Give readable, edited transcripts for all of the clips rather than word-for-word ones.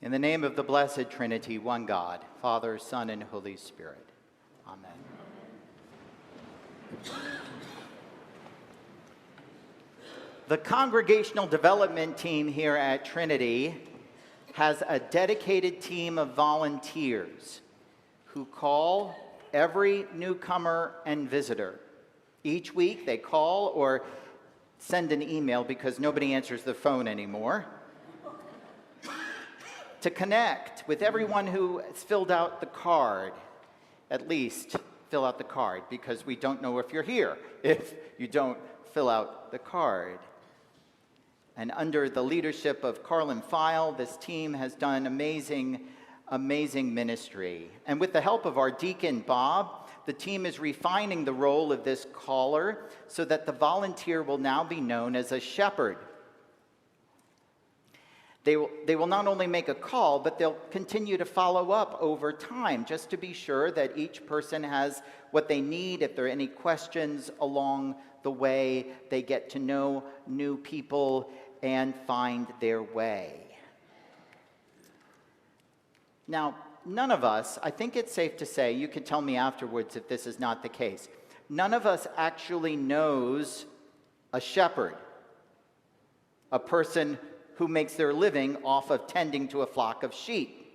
In the name of the Blessed Trinity, one God, Father, Son, and Holy Spirit. Amen. The Congregational Development Team here at Trinity has a dedicated team of volunteers who call every newcomer and visitor. Each week they call or send an email because nobody answers the phone anymore, to connect with everyone who has filled out the card. At least fill out the card, because we don't know if you're here if you don't fill out the card. And under the leadership of Carlin File, this team has done amazing ministry. And with the help of our deacon, Bob, the team is refining the role of this caller so that the volunteer will now be known as a shepherd. They will not only make a call, but they'll continue to follow up over time just to be sure that each person has what they need. If there are any questions along the way, they get to know new people and find their way. Now, none of us, I think it's safe to say, you can tell me afterwards if this is not the case, none of us actually knows a shepherd, a person who makes their living off of tending to a flock of sheep.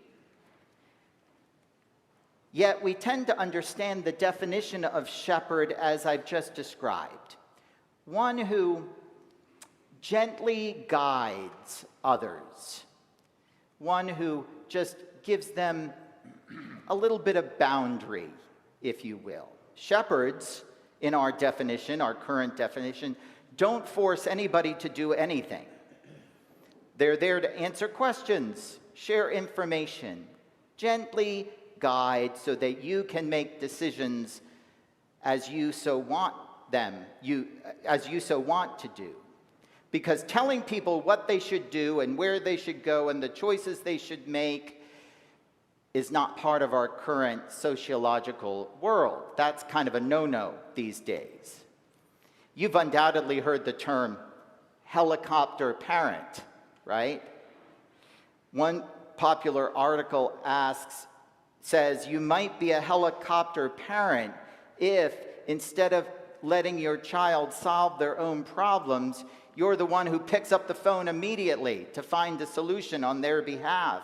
Yet we tend to understand the definition of shepherd as I've just described. One who gently guides others. One who just gives them a little bit of boundary, if you will. Shepherds, in our definition, our current definition, don't force anybody to do anything. They're there to answer questions, share information, gently guide so that you can make decisions as you so want as you so want to do. Because telling people what they should do and where they should go and the choices they should make is not part of our current sociological world. That's kind of a no-no these days. You've undoubtedly heard the term helicopter parent, right? One popular article says, you might be a helicopter parent if, instead of letting your child solve their own problems, you're the one who picks up the phone immediately to find a solution on their behalf.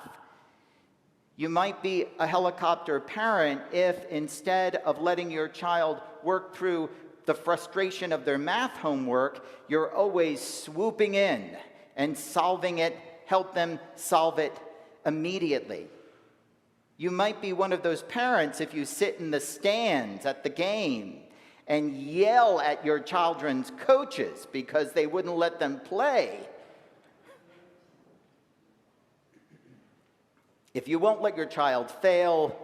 You might be a helicopter parent if, instead of letting your child work through the frustration of their math homework, you're always swooping in and solving it, help them solve it immediately. You might be one of those parents if you sit in the stands at the game and yell at your children's coaches because they wouldn't let them play. If you won't let your child fail,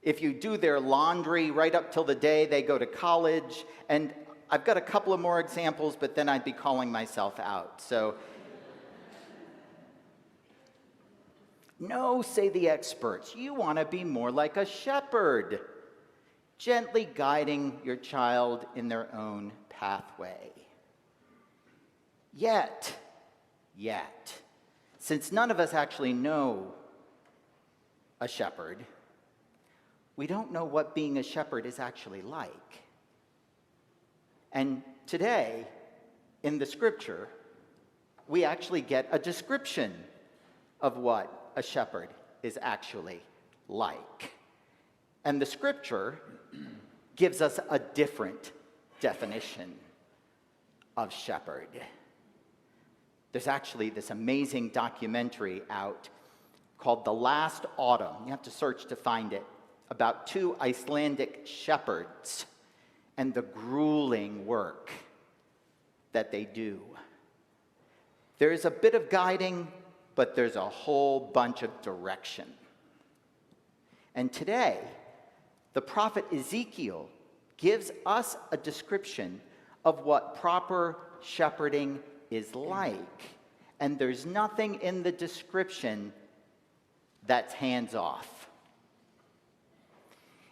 if you do their laundry right up till the day they go to college, and I've got a couple of more examples, but then I'd be calling myself out. So, no, say the experts, you want to be more like a shepherd, gently guiding your child in their own pathway. Yet, since none of us actually know a shepherd, we don't know what being a shepherd is actually like. And today, in the scripture, we actually get a description of what a shepherd is actually like. And the scripture gives us a different definition of shepherd. There's actually this amazing documentary out called The Last Autumn. You have to search to find it, about two Icelandic shepherds and the grueling work that they do. There's a bit of guiding, but there's a whole bunch of direction. And today, the prophet Ezekiel gives us a description of what proper shepherding is like. And there's nothing in the description that's hands off.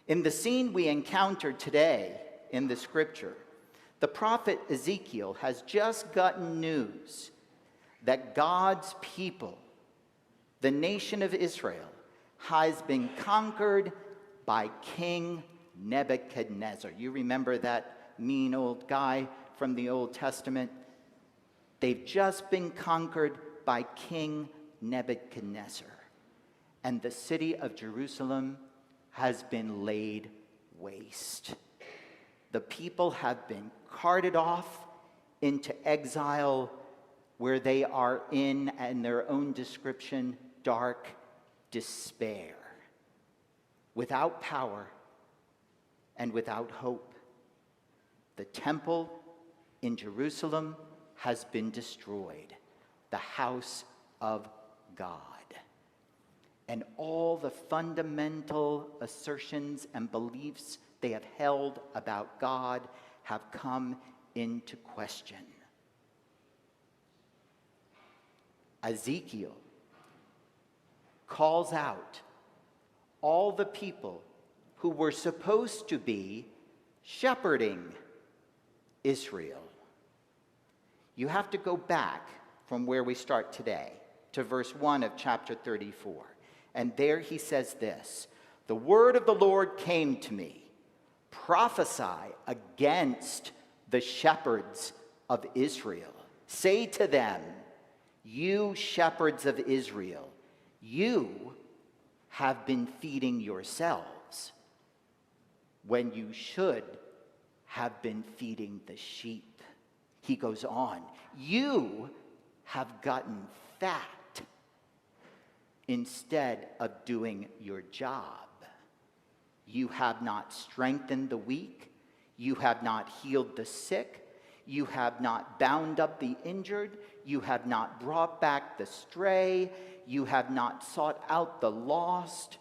In the scene we encounter today in the scripture, the prophet Ezekiel has just gotten news that God's people The nation of Israel has been conquered by King Nebuchadnezzar. You remember that mean old guy from the Old Testament? They've just been conquered by King Nebuchadnezzar. And the city of Jerusalem has been laid waste. The people have been carted off into exile, where they are in their own description, dark despair, without power and without hope. The temple in Jerusalem has been destroyed, the house of God. And all the fundamental assertions and beliefs they have held about God have come into question. Ezekiel calls out all the people who were supposed to be shepherding Israel. You have to go back from where we start today to verse 1 of chapter 34. And there he says this: "The word of the Lord came to me, prophesy against the shepherds of Israel. Say to them, you shepherds of Israel, you have been feeding yourselves when you should have been feeding the sheep." He goes on, "You have gotten fat instead of doing your job. You have not strengthened the weak. You have not healed the sick. You have not bound up the injured. You have not brought back the stray. You have not sought out the lost.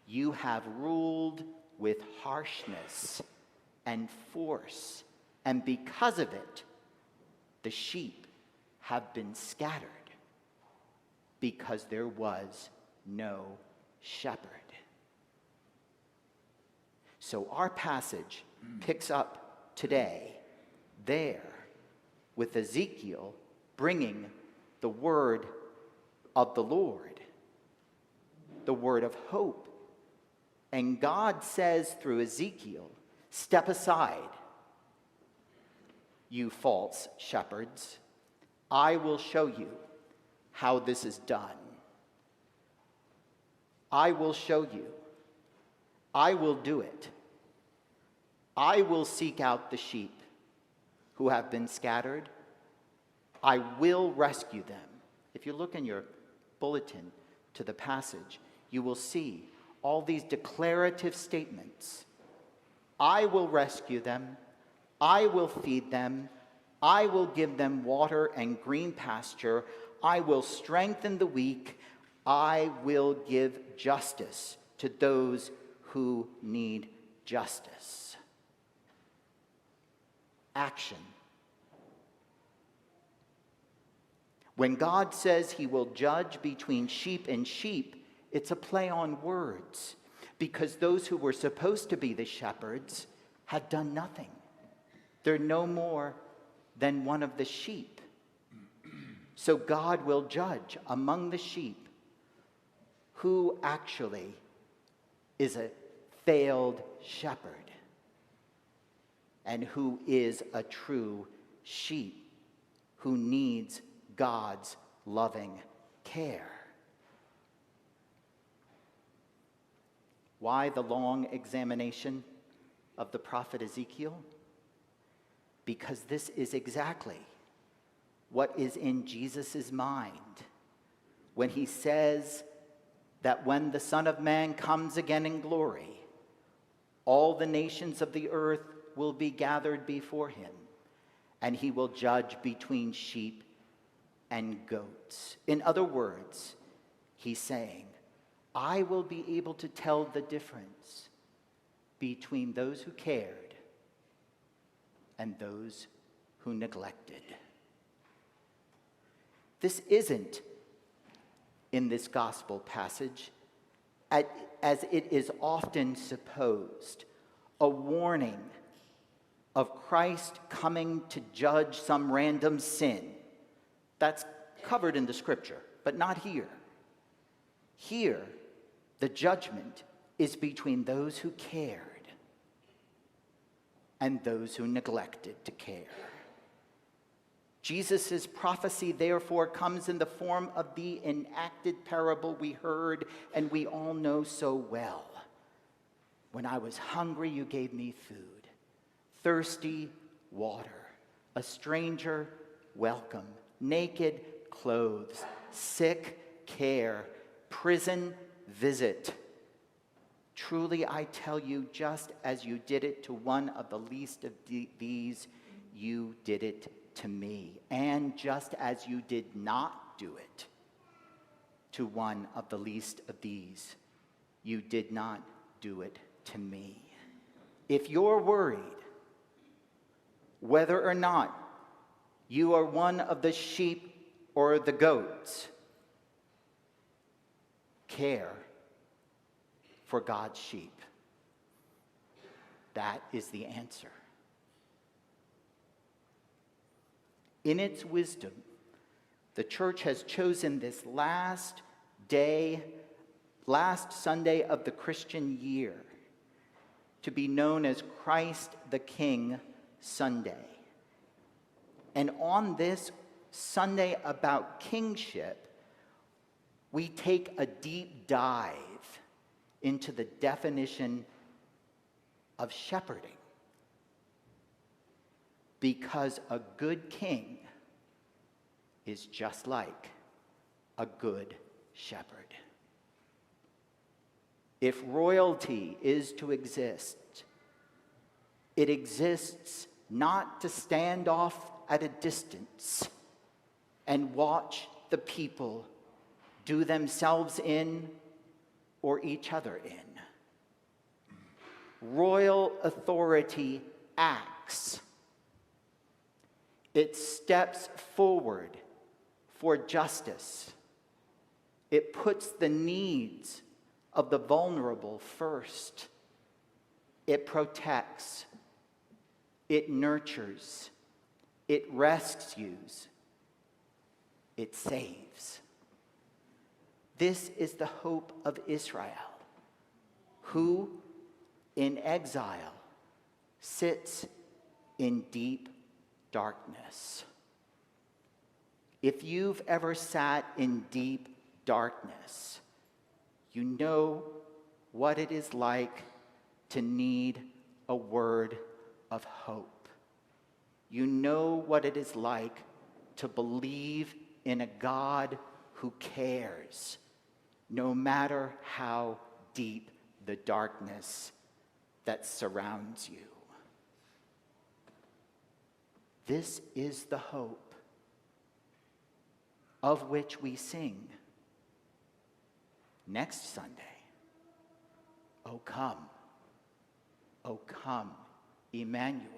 You have ruled with harshness and force. And because of it, the sheep have been scattered, because there was no shepherd." So our passage picks up today there with Ezekiel bringing the word of the Lord, the word of hope. And God says through Ezekiel, "Step aside, you false shepherds. I will show you how this is done. I will show you. I will do it. I will seek out the sheep who have been scattered. I will rescue them." If you look in your bulletin to the passage, you will see all these declarative statements. I will rescue them. I will feed them. I will give them water and green pasture. I will strengthen the weak. I will give justice to those who need justice. Action. When God says he will judge between sheep and sheep, it's a play on words, because those who were supposed to be the shepherds had done nothing. They're no more than one of the sheep. So God will judge among the sheep who actually is a failed shepherd and who is a true sheep who needs God's loving care. Why the long examination of the prophet Ezekiel? Because this is exactly what is in Jesus' mind when he says that when the Son of Man comes again in glory, all the nations of the earth will be gathered before him, and he will judge between sheep and goats. In other words, he's saying, I will be able to tell the difference between those who cared and those who neglected. This isn't, in this gospel passage, as it is often supposed, a warning of Christ coming to judge some random sin. That's covered in the scripture, but not here. Here, the judgment is between those who cared and those who neglected to care. Jesus' prophecy, therefore, comes in the form of the enacted parable we heard and we all know so well. When I was hungry, you gave me food. Thirsty, water. A stranger, welcome. Naked, clothes. Sick, care. Prison, visit. Truly, I tell you, just as you did it to one of the least of these, you did it to me. And just as you did not do it to one of the least of these, you did not do it to me. If you're worried whether or not you are one of the sheep or the goats, care for God's sheep. That is the answer. In its wisdom, the church has chosen this last Sunday of the Christian year to be known as Christ the King Sunday. And on this Sunday about kingship, we take a deep dive into the definition of shepherding. Because a good king is just like a good shepherd. If royalty is to exist, it exists not to stand off at a distance and watch the people do themselves in or each other in. Royal authority acts. It steps forward for justice. It puts the needs of the vulnerable first. It protects. It nurtures. It rescues. It saves. This is the hope of Israel, who in exile sits in deep darkness. If you've ever sat in deep darkness, you know what it is like to need a word of hope. You know what it is like to believe in a God who cares, no matter how deep the darkness that surrounds you. This is the hope of which we sing next Sunday. O come, Emmanuel,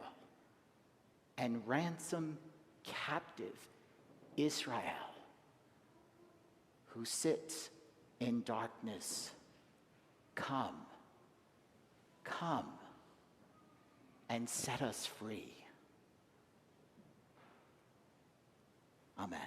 and ransom captive Israel, who sits in darkness. Come and set us free. Amen.